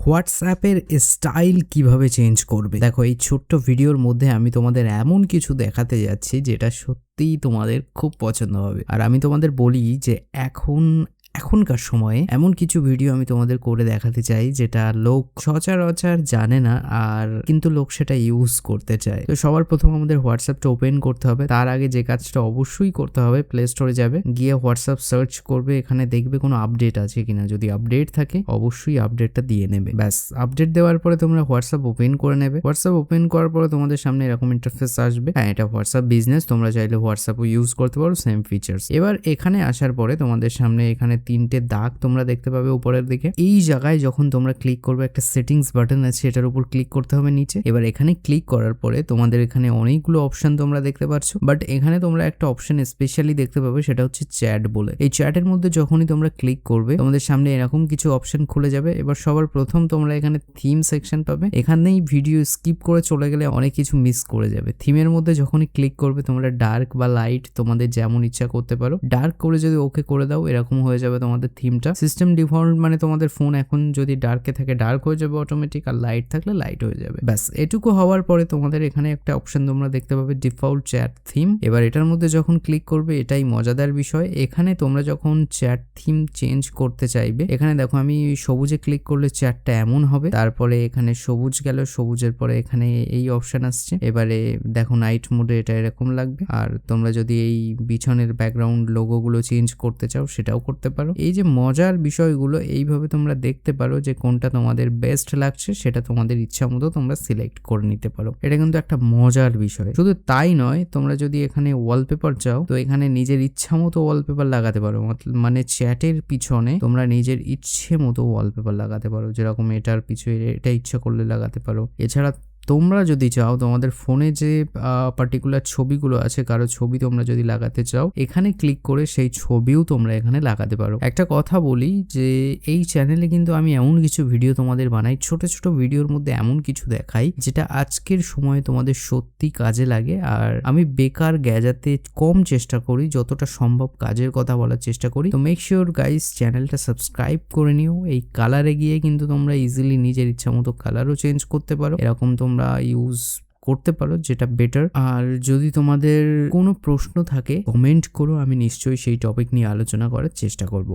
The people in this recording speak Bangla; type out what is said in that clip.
হোয়াটসঅ্যাপের স্টাইল কিভাবে চেঞ্জ করবে। দেখো, এই ছোট্ট ভিডিওর মধ্যে আমি তোমাদের এমন কিছু দেখাতে যাচ্ছি যেটা সত্যিই তোমাদের খুব পছন্দ হবে। আর আমি তোমাদের বলি যে এখনকার সময়ে এমন কিছু ভিডিও আমি তোমাদের করে দেখাতে চাই যেটা লোক সচরাচর জানে না, আর কিন্তু লোক সেটা ইউজ করতে চায়। তো সবার প্রথম আমাদের হোয়াটসঅ্যাপটা ওপেন করতে হবে। তার আগে যে কাজটা অবশ্যই করতে হবে, প্লে স্টোরে যাবে, গিয়ে হোয়াটসঅ্যাপ সার্চ করবে, এখানে দেখবে কোনো আপডেট আছে কিনা। যদি আপডেট থাকে অবশ্যই আপডেটটা দিয়ে নেবে। ব্যাস, আপডেট দেওয়ার পরে তোমরা হোয়াটসঅ্যাপ ওপেন করে নেবে। হোয়াটসঅ্যাপ ওপেন করার পরে তোমাদের সামনে এরকম ইন্টারফেস আসবে। হ্যাঁ, এটা হোয়াটসঅ্যাপ বিজনেস, তোমরা চাইলে হোয়াটসঅ্যাপও ইউজ করতে পারো, সেম ফিচার্স। এবার এখানে আসার পরে তোমাদের সামনে এখানে তিনটে দাগ তোমরা দেখতে পাবে উপরের দিকে। এই জায়গায় যখন তোমরা ক্লিক করবে, একটা সেটিংস বাটন আছে, এটার উপর ক্লিক করতে হবে নিচে। এবার এখানে ক্লিক করার পরে তোমাদের এখানে অনেকগুলো অপশন তোমরা দেখতে পাচ্ছ, বাট এখানে তোমরা একটা অপশন স্পেশালি দেখতে পাবে, সেটা হচ্ছে চ্যাট বলে। এই চ্যাটের মধ্যে যখনই তোমরা ক্লিক করবে তোমাদের সামনে এরকম কিছু অপশন খুলে যাবে। এবার সবার প্রথম তোমরা এখানে থিম সেকশন পাবে। এখানেই ভিডিও স্কিপ করে চলে গেলে অনেক কিছু মিস করে যাবে। থিমের মধ্যে যখনই ক্লিক করবে তোমরা ডার্ক বা লাইট তোমাদের যেমন ইচ্ছা করতে পারো। ডার্ক করে যদি ওকে করে দাও, এরকম হয়ে যাবে তোমাদের থিমটা। সিস্টেম ডিফল্ট মানে তোমাদের ফোন এখন যদি ডার্কে থাকে ডার্ক হয়ে যাবে অটোমেটিক, আর লাইট থাকলে লাইট হয়ে যাবে। ব্যাস, এটুকু হওয়ার পরে তোমাদের এখানে একটা অপশন তোমরা দেখতে পাবে, ডিফল্ট চ্যাট থিম। এবার এটার মধ্যে যখন ক্লিক করবে, এটাই মজাদার বিষয়, এখানে তোমরা যখন চ্যাট থিম চেঞ্জ করতে চাইবে, এখানে দেখো আমি সবুজে ক্লিক করলে চ্যাটটা এমন হবে। তারপরে এখানে সবুজ গেল, সবুজের পরে এখানে এই অপশন আসছে। এবারে দেখো নাইট মোডে এটা এরকম লাগবে। আর তোমরা যদি এই বিছনের ব্যাকগ্রাউন্ড লোগোগুলো চেঞ্জ করতে চাও সেটাও করতে পারো। এই যে মজার বিষয়গুলো, এইভাবে তোমরা দেখতে পারো যে কোনটা তোমাদের বেস্ট লাগছে, সেটা তোমাদের ইচ্ছা মতো তোমরা সিলেক্ট করে নিতে পারো। এটা কিন্তু একটা মজার বিষয়। শুধু তাই নয়, তোমরা যদি এখানে ওয়ালপেপার চাও তো এখানে নিজের ইচ্ছা মতো ওয়ালপেপার লাগাতে পারো। মানে চ্যাটের পিছনে তোমরা নিজের ইচ্ছে মতো ওয়ালপেপার লাগাতে পারো, যেরকম এটার পিছনে এটা ইচ্ছা করলে লাগাতে পারো। এছাড়া তোমরা যদি চাও তোমাদের ফোনে যে পার্টিকুলার ছবিগুলো আছে, কারো ছবি তোমরা যদি লাগাতে চাও, এখানে ক্লিক করে সেই ছবিও তোমরা এখানে লাগাতে পারো। একটা কথা বলি যে এই চ্যানেলে কিন্তু আমি এমন কিছু ভিডিও তোমাদের বানাই, ছোট ছোট ভিডিওর মধ্যে এমন কিছু দেখাই যেটা আজকের সময়ে তোমাদের সত্যি কাজে লাগে। আর আমি বেকার গ্যাজাতে কম চেষ্টা করি, যতটা সম্ভব কাজের কথা বলার চেষ্টা করি। তো মেক শিওর গাইস, চ্যানেলটা সাবস্ক্রাইব করে নিও। এই কালারে গিয়ে কিন্তু তোমরা ইজিলি নিজের ইচ্ছা মতো কালারও চেঞ্জ করতে পারো, এরকম তোমরা ইউজ করতে পারো, যেটা বেটার। আর যদি তোমাদের কোনো প্রশ্ন থাকে কমেন্ট করো, আমি নিশ্চয়ই সেই টপিক নিয়ে আলোচনা করার চেষ্টা করব।